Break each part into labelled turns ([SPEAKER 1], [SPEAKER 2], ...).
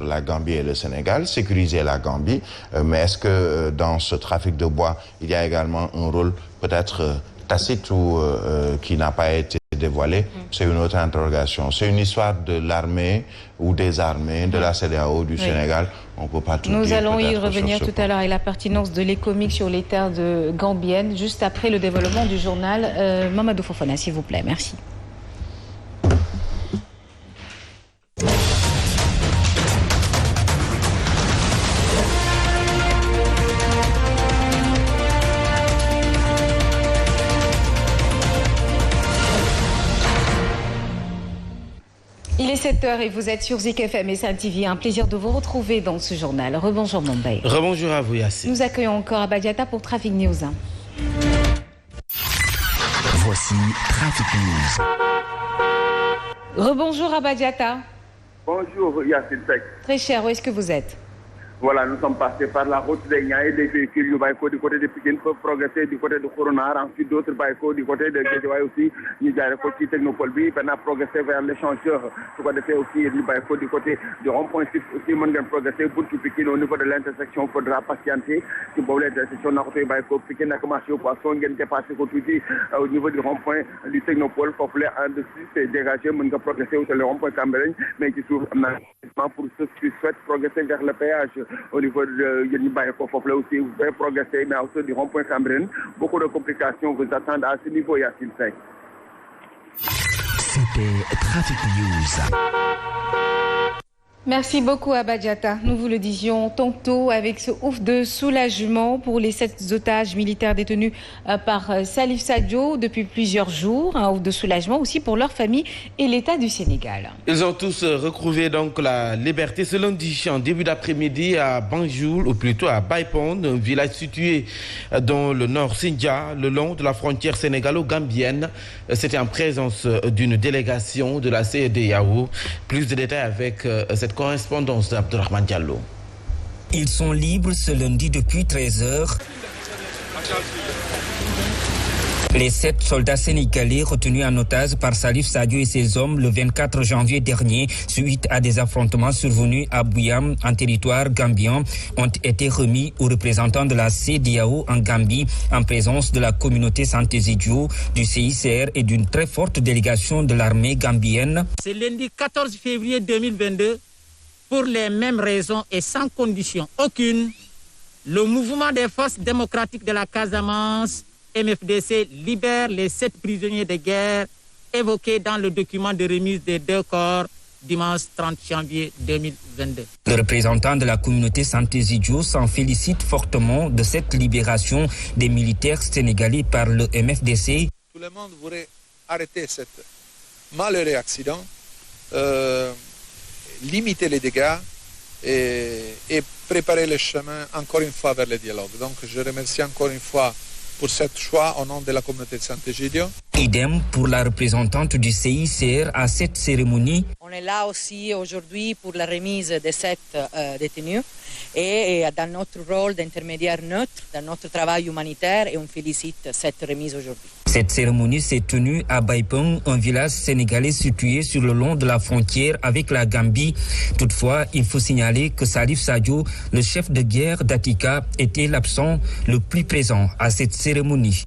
[SPEAKER 1] la Gambie et le Sénégal, sécuriser la Gambie, mais est-ce que dans ce trafic de bois, il y a également un rôle peut-être tacite ou qui n'a pas été dévoilé? C'est une autre interrogation. C'est une histoire de l'armée ou des armées de la CEDEAO du Sénégal. On peut pas tout dire.
[SPEAKER 2] Nous allons y revenir tout à l'heure et la pertinence de l'économique sur les terres gambiennes, juste après le développement du journal. Mamadou Fofana, s'il vous plaît. Merci. Il est 7h et vous êtes sur Zik FM et Sen TV. Un plaisir de vous retrouver dans ce journal. Rebonjour Mumbai.
[SPEAKER 3] Rebonjour à vous Yassine.
[SPEAKER 2] Nous accueillons encore Abba Diatta pour Traffic News.
[SPEAKER 4] Voici Traffic News.
[SPEAKER 2] Rebonjour Abba Diatta.
[SPEAKER 5] Bonjour Yassine Seck.
[SPEAKER 2] Très cher, où est-ce que vous êtes?
[SPEAKER 5] Voilà, nous sommes passés par la route des Niayes et des véhicules du côté de Pikine peuvent progresser du côté de Koronar, ensuite d'autres baïkos du côté de Guédiawaye aussi, nous avons aussi Technopole B, maintenant progresser vers l'échangeur, du côté aussi du baïko du côté du rond-point 6 aussi, nous avons progressé pour Pikine au niveau de l'intersection, il faudra patienter, si vous voulez l'intersection d'un côté baïko, Pikine a commencé au poisson, il a passé au niveau du rond-point du Technopole, il faut en dessus, c'est dégagé, nous avons progressé au rond-point Cambérène, mais qui s'ouvre pour ceux qui souhaitent progresser vers le péage. Au niveau de Yenibaye Kofofle aussi, vous pouvez progresser, mais aussi du rond-point Cambérène. Beaucoup de complications vous attendent à ce niveau, Yassine Seck.
[SPEAKER 4] C'était Traffic News.
[SPEAKER 2] Merci beaucoup Abba Diatta. Nous vous le disions tantôt avec ce ouf de soulagement pour les 7 otages militaires détenus par Salif Sadio depuis plusieurs jours. Un ouf de soulagement aussi pour leur famille et l'État du Sénégal.
[SPEAKER 3] Ils ont tous retrouvé donc la liberté ce lundi en début d'après-midi à Banjul, ou plutôt à Baïpond, un village situé dans le nord Sindia, le long de la frontière sénégalo-gambienne. C'était en présence d'une délégation de la CEDEAO. Plus de détails avec cette correspondance d'Abdourahmane Diallo.
[SPEAKER 6] Ils sont libres ce lundi depuis 13h. Les 7 soldats sénégalais retenus en otage par Salif Sadio et ses hommes le 24 janvier dernier, suite à des affrontements survenus à Bouyam, en territoire gambien, ont été remis aux représentants de la CEDEAO en Gambie, en présence de la communauté Santésidio, du CICR et d'une très forte délégation de l'armée gambienne.
[SPEAKER 7] C'est lundi 14 février 2022, pour les mêmes raisons et sans condition aucune, le mouvement des forces démocratiques de la Casamance MFDC libère les 7 prisonniers de guerre évoqués dans le document de remise des 2 corps dimanche 30 janvier 2022.
[SPEAKER 6] Le représentant de la communauté Santésidio s'en félicite fortement de cette libération des militaires sénégalais par le MFDC.
[SPEAKER 8] Tout le monde voudrait arrêter cet malheureux accident, limiter les dégâts et préparer le chemin encore une fois vers le dialogue. Donc je remercie encore une fois pour ce choix au nom de la communauté de Santésidio.
[SPEAKER 6] Idem pour la représentante du CICR à cette cérémonie.
[SPEAKER 9] On est là aussi aujourd'hui pour la remise des 7 détenus et dans notre rôle d'intermédiaire neutre, dans notre travail humanitaire, et on félicite cette remise aujourd'hui.
[SPEAKER 6] Cette cérémonie s'est tenue à Baïpong, un village sénégalais situé sur le long de la frontière avec la Gambie. Toutefois, il faut signaler que Salif Sadio, le chef de guerre d'Atika, était l'absent le plus présent à cette cérémonie.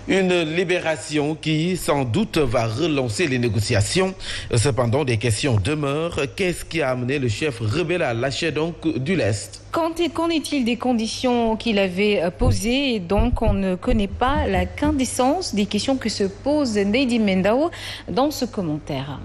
[SPEAKER 3] Une libération qui, sans doute, va relancer les négociations. Cependant, des questions demeurent. Qu'est-ce qui a amené le chef rebelle à lâcher donc du lest?
[SPEAKER 2] Qu'en est-il des conditions qu'il avait posées? Et donc, on ne connaît pas la quintessence des questions que se pose Neidi Mendao dans ce commentaire.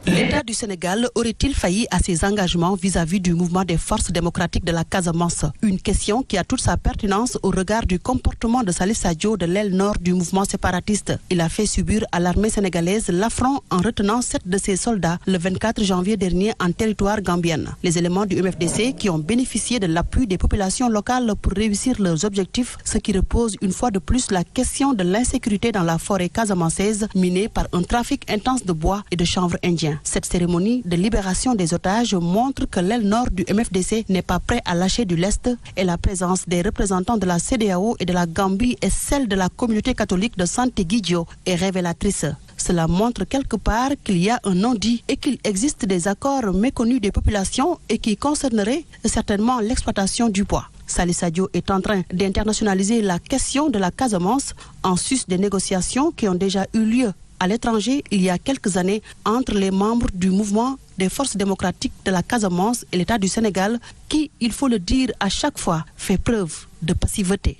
[SPEAKER 10] L'État du Sénégal aurait-il failli à ses engagements vis-à-vis du mouvement des forces démocratiques de la Casamance? Une question qui a toute sa pertinence au regard du comportement de Salif Sadio de l'aile nord du mouvement séparatiste. Il a fait subir à l'armée sénégalaise l'affront en retenant 7 de ses soldats le 24 janvier dernier en territoire gambien. Les éléments du MFDC qui ont bénéficié de l'appui des populations locales pour réussir leurs objectifs, ce qui repose une fois de plus la question de l'insécurité dans la forêt casamançaise minée par un trafic intense de bois et de chanvre indien. Cette cérémonie de libération des otages montre que l'aile nord du MFDC n'est pas prêt à lâcher du lest et la présence des représentants de la CEDEAO et de la Gambie et celle de la communauté catholique de Santé-Guidio est révélatrice. Cela montre quelque part qu'il y a un non-dit et qu'il existe des accords méconnus des populations et qui concerneraient certainement l'exploitation du bois. Salif Sadio est en train d'internationaliser la question de la Casamance en sus des négociations qui ont déjà eu lieu à l'étranger il y a quelques années entre les membres du mouvement des forces démocratiques de la Casamance et l'État du Sénégal qui, il faut le dire à chaque fois, fait preuve de passivité.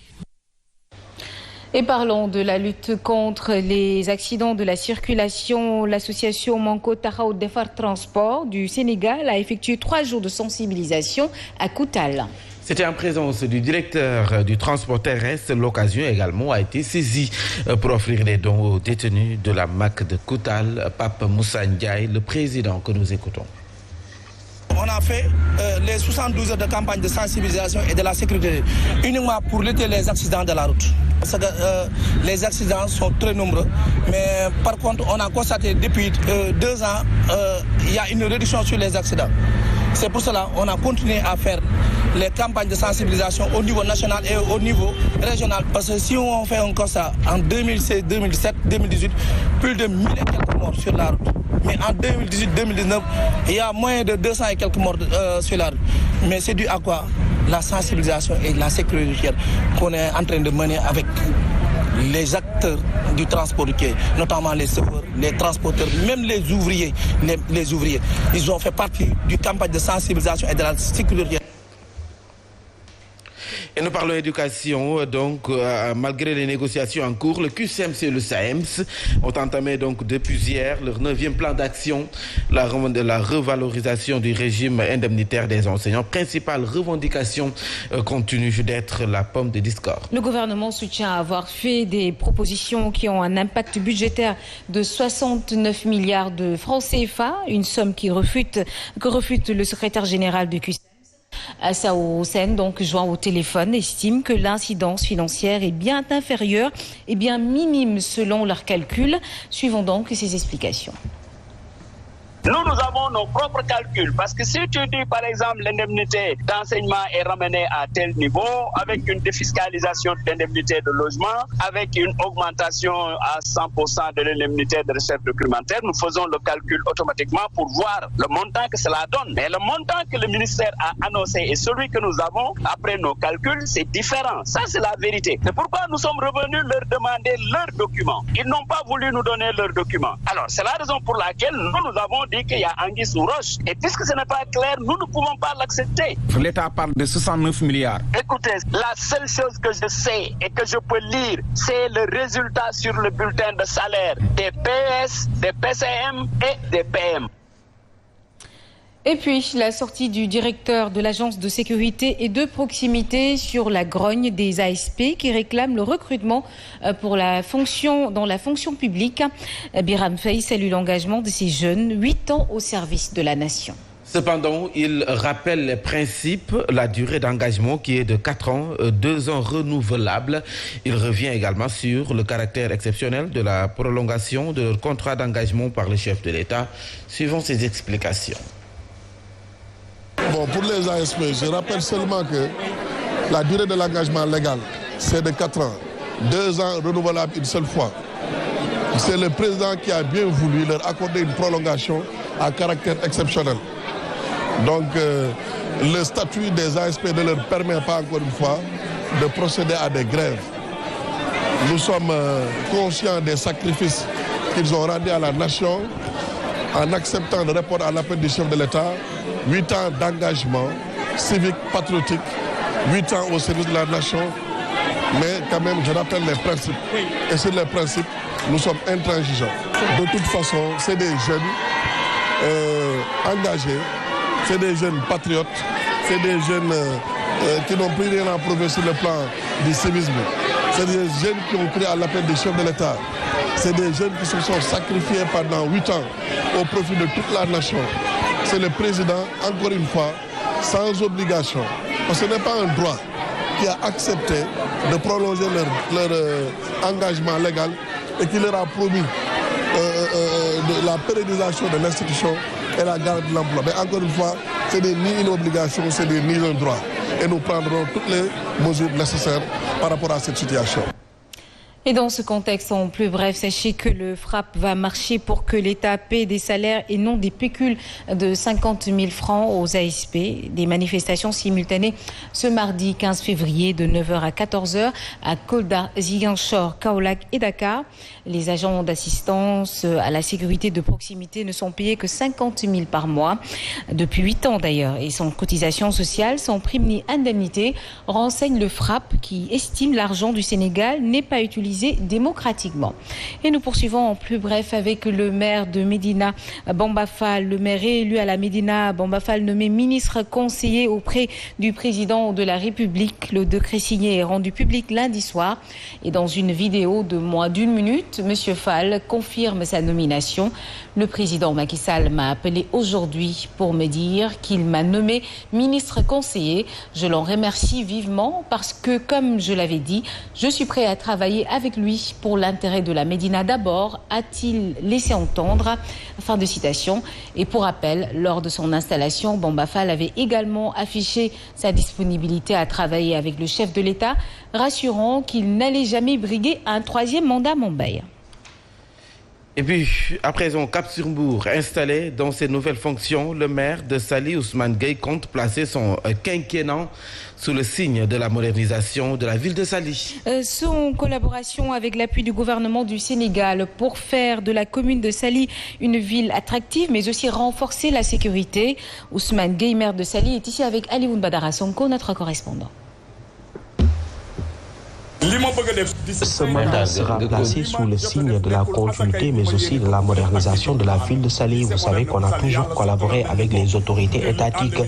[SPEAKER 2] Et parlons de la lutte contre les accidents de la circulation. L'association Manko Taxawu Defar Transport du Sénégal a effectué 3 jours de sensibilisation à Koutal.
[SPEAKER 3] C'était en présence du directeur du transport terrestre. L'occasion également a été saisie pour offrir des dons aux détenus de la MAC de Koutal. Pape Moussa Ndiaye, le président que nous écoutons.
[SPEAKER 11] On a fait les 72 heures de campagne de sensibilisation et de la sécurité uniquement pour lutter les accidents de la route. Parce que les accidents sont très nombreux, mais par contre on a constaté depuis 2 ans il y a une réduction sur les accidents. C'est pour cela qu'on a continué à faire les campagnes de sensibilisation au niveau national et au niveau régional. Parce que si on fait un constat en 2016, 2017, 2018, plus de 1000 et quelques morts sur la route. Mais en 2018-2019, il y a moins de 200 et quelques morts sur la route. Mais c'est dû à quoi? La sensibilisation et la sécurité qu'on est en train de mener avec les acteurs du transport routier, notamment les chauffeurs, les transporteurs, même les ouvriers. Les ouvriers, ils ont fait partie du campagne de sensibilisation et de la sécurité.
[SPEAKER 3] Et nous parlons éducation, donc malgré les négociations en cours, le QCMC et le SAEMS ont entamé donc depuis hier leur 9e plan d'action, la revalorisation du régime indemnitaire des enseignants. Principale revendication continue d'être la pomme de discorde.
[SPEAKER 2] Le gouvernement soutient avoir fait des propositions qui ont un impact budgétaire de 69 milliards de francs CFA, une somme que refute le secrétaire général du QCMC. Sao Sen, donc joint au téléphone, estime que l'incidence financière est bien inférieure et bien minime selon leurs calculs. Suivons donc ces explications.
[SPEAKER 12] Nous avons nos propres calculs parce que si tu dis par exemple l'indemnité d'enseignement est ramenée à tel niveau avec une défiscalisation d'indemnité de logement, avec une augmentation à 100% de l'indemnité de recherche documentaire, nous faisons le calcul automatiquement pour voir le montant que cela donne. Mais le montant que le ministère a annoncé et celui que nous avons après nos calculs, c'est différent. Ça, c'est la vérité. C'est pourquoi nous sommes revenus leur demander leurs documents. Ils n'ont pas voulu nous donner leurs documents. Alors, c'est la raison pour laquelle nous avons dit qu'il y a anguille sous roche. Et puisque ce n'est pas clair, nous ne pouvons pas l'accepter.
[SPEAKER 13] L'État parle de 69 milliards.
[SPEAKER 12] Écoutez, la seule chose que je sais et que je peux lire, c'est le résultat sur le bulletin de salaire des PS, des PCM et des PM.
[SPEAKER 2] Et puis, la sortie du directeur de l'agence de sécurité et de proximité sur la grogne des ASP qui réclament le recrutement dans la fonction publique. Biram Faye salue l'engagement de ces jeunes, 8 ans au service de la nation.
[SPEAKER 3] Cependant, il rappelle les principes, la durée d'engagement qui est de 4 ans, 2 ans renouvelables. Il revient également sur le caractère exceptionnel de la prolongation de leur contrat d'engagement par le chef de l'État. Suivons ses explications.
[SPEAKER 14] Bon, pour les ASP, je rappelle seulement que la durée de l'engagement légal, c'est de 4 ans. 2 ans renouvelables une seule fois. C'est le président qui a bien voulu leur accorder une prolongation à caractère exceptionnel. Donc, le statut des ASP ne leur permet pas, encore une fois, de procéder à des grèves. Nous sommes conscients des sacrifices qu'ils ont rendus à la nation en acceptant de répondre à l'appel du chef de l'État. 8 ans d'engagement civique, patriotique, 8 ans au service de la nation, mais quand même, je rappelle les principes. Et sur les principes, nous sommes intransigeants. De toute façon, c'est des jeunes engagés, c'est des jeunes patriotes, c'est des jeunes qui n'ont plus rien à prouver sur le plan du civisme. C'est des jeunes qui ont pris à l'appel du chef de l'État. C'est des jeunes qui se sont sacrifiés pendant 8 ans au profit de toute la nation. C'est le président, encore une fois, sans obligation. Parce que ce n'est pas un droit qui a accepté de prolonger leur engagement légal et qui leur a promis la pérennisation de l'institution et la garde de l'emploi. Mais encore une fois, ce n'est ni une obligation, ce n'est ni un droit. Et nous prendrons toutes les mesures nécessaires par rapport à cette situation.
[SPEAKER 2] Et dans ce contexte, en plus bref, sachez que le FRAPP va marcher pour que l'État paie des salaires et non des pécules de 50 000 francs aux ASP. Des manifestations simultanées ce mardi 15 février de 9h à 14h à Kolda, Ziguinchor, Kaolack et Dakar. Les agents d'assistance à la sécurité de proximité ne sont payés que 50 000 par mois, depuis 8 ans d'ailleurs. Et sans cotisation sociale, sans prime ni indemnité, renseigne le FRAPP qui estime l'argent du Sénégal n'est pas utilisé démocratiquement. Et nous poursuivons en plus bref avec le maire de Médina, Bamba Fall. Le maire réélu à la Médina, Bamba Fall, nommé ministre conseiller auprès du président de la République. Le décret signé est rendu public lundi soir. Et dans une vidéo de moins d'1 minute, M. Fall confirme sa nomination. Le président Macky Sall m'a appelé aujourd'hui pour me dire qu'il m'a nommé ministre conseiller. Je l'en remercie vivement parce que, comme je l'avais dit, je suis prêt à travailler avec lui pour l'intérêt de la Médina d'abord, a-t-il laissé entendre. Fin de citation. Et pour rappel, lors de son installation, Bamba Fall avait également affiché sa disponibilité à travailler avec le chef de l'État, rassurant qu'il n'allait jamais briguer un 3e mandat à Mumbai.
[SPEAKER 3] Et puis, à présent, Cap-sur-Mbour, installé dans ses nouvelles fonctions, le maire de Saly, Ousmane Gueye, compte placer son quinquennat sous le signe de la modernisation de la ville de Saly.
[SPEAKER 2] En collaboration avec l'appui du gouvernement du Sénégal pour faire de la commune de Saly une ville attractive, mais aussi renforcer la sécurité. Ousmane Gueye, maire de Saly, est ici avec Alioune Badara Sonko, notre correspondant.
[SPEAKER 15] Ce mandat sera placé sous le signe de la continuité, mais aussi de la modernisation de la ville de Saly. Vous savez qu'on a toujours collaboré avec les autorités étatiques.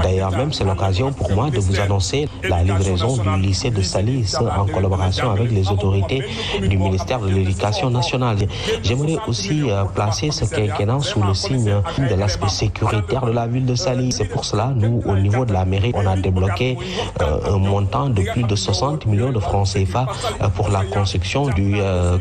[SPEAKER 15] D'ailleurs, même c'est l'occasion pour moi de vous annoncer la livraison du lycée de Saly en collaboration avec les autorités du ministère de l'Éducation nationale. J'aimerais aussi placer ce quinquennat sous le signe de l'aspect sécuritaire de la ville de Saly. C'est pour cela, nous, au niveau de la mairie, on a débloqué un montant de plus de 60 millions de francs CFA pour la construction du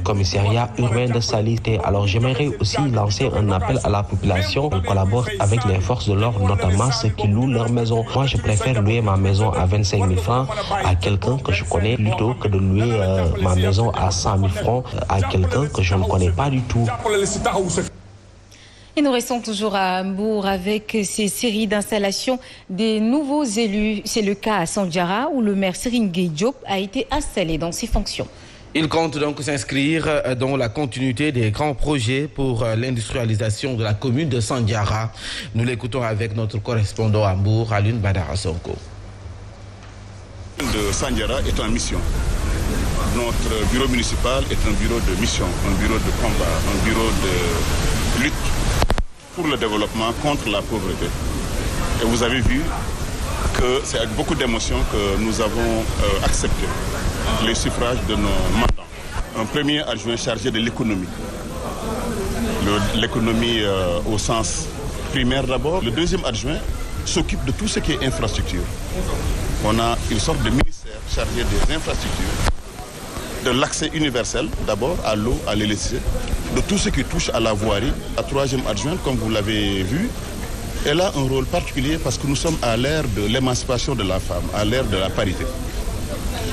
[SPEAKER 15] commissariat urbain de Saly. Alors j'aimerais aussi lancer un appel à la population. On collabore avec les forces de l'ordre, notamment ceux qui louent leur maison. Moi, je préfère louer ma maison à 25 000 francs à quelqu'un que je connais plutôt que de louer ma maison à 100 000 francs à quelqu'un que je ne connais pas du tout.
[SPEAKER 2] Et nous restons toujours à Mbour avec ces séries d'installations des nouveaux élus. C'est le cas à Sandiara où le maire Serigne Gueye Diop a été installé dans ses fonctions.
[SPEAKER 3] Il compte donc s'inscrire dans la continuité des grands projets pour l'industrialisation de la commune de Sandiara. Nous l'écoutons avec notre correspondant à Mbour, Alioune Badara Sonko.
[SPEAKER 16] De Sandiara est en mission. Notre bureau municipal est un bureau de mission, un bureau de combat, un bureau de lutte pour le développement contre la pauvreté. Et vous avez vu que c'est avec beaucoup d'émotion que nous avons accepté les suffrages de nos mandants. Un premier adjoint chargé de l'économie. L'économie au sens primaire d'abord. Le deuxième adjoint s'occupe de tout ce qui est infrastructure. On a une sorte de ministère chargé des infrastructures, de l'accès universel d'abord à l'eau, à l'électricité, de tout ce qui touche à la voirie. La troisième adjointe, comme vous l'avez vu, elle a un rôle particulier parce que nous sommes à l'ère de l'émancipation de la femme, à l'ère de la parité.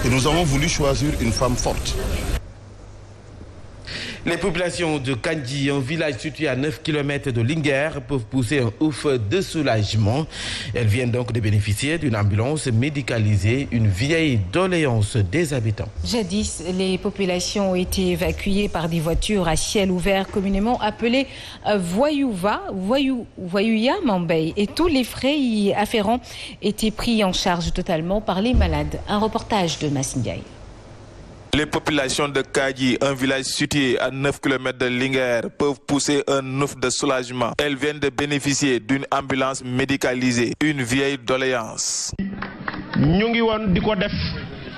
[SPEAKER 16] Et nous avons voulu choisir une femme forte.
[SPEAKER 3] Les populations de Kandji, un village situé à 9 km de Linguère, peuvent pousser un ouf de soulagement. Elles viennent donc de bénéficier d'une ambulance médicalisée, une vieille doléance des habitants.
[SPEAKER 2] Jadis, les populations ont été évacuées par des voitures à ciel ouvert, communément appelées Voyouya Mambay. Et tous les frais y afférents étaient pris en charge totalement par les malades. Un reportage de Massindiaï.
[SPEAKER 17] Les populations de Kandji, un village situé à 9 km de Linguère, peuvent pousser un ouf de soulagement. Elles viennent de bénéficier d'une ambulance médicalisée, une vieille doléance.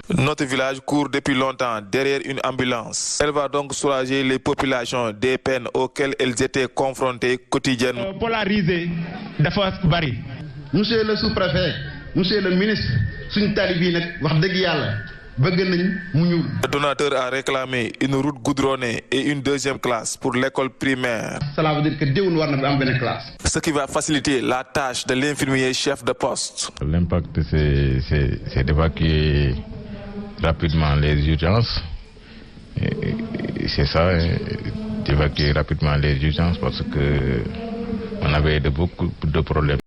[SPEAKER 17] Notre village court depuis longtemps derrière une ambulance. Elle va donc soulager les populations des peines auxquelles elles étaient confrontées quotidiennement.
[SPEAKER 18] Polarisé, monsieur le sous-préfet, monsieur le ministre,
[SPEAKER 17] le donateur a réclamé une route goudronnée et une deuxième classe pour l'école primaire.
[SPEAKER 18] Cela veut dire que nous avons une classe.
[SPEAKER 17] Ce qui va faciliter la tâche de l'infirmier chef de poste.
[SPEAKER 19] L'impact, c'est d'évacuer rapidement les urgences C'est ça, d'évacuer rapidement les urgences parce que on avait beaucoup de problèmes.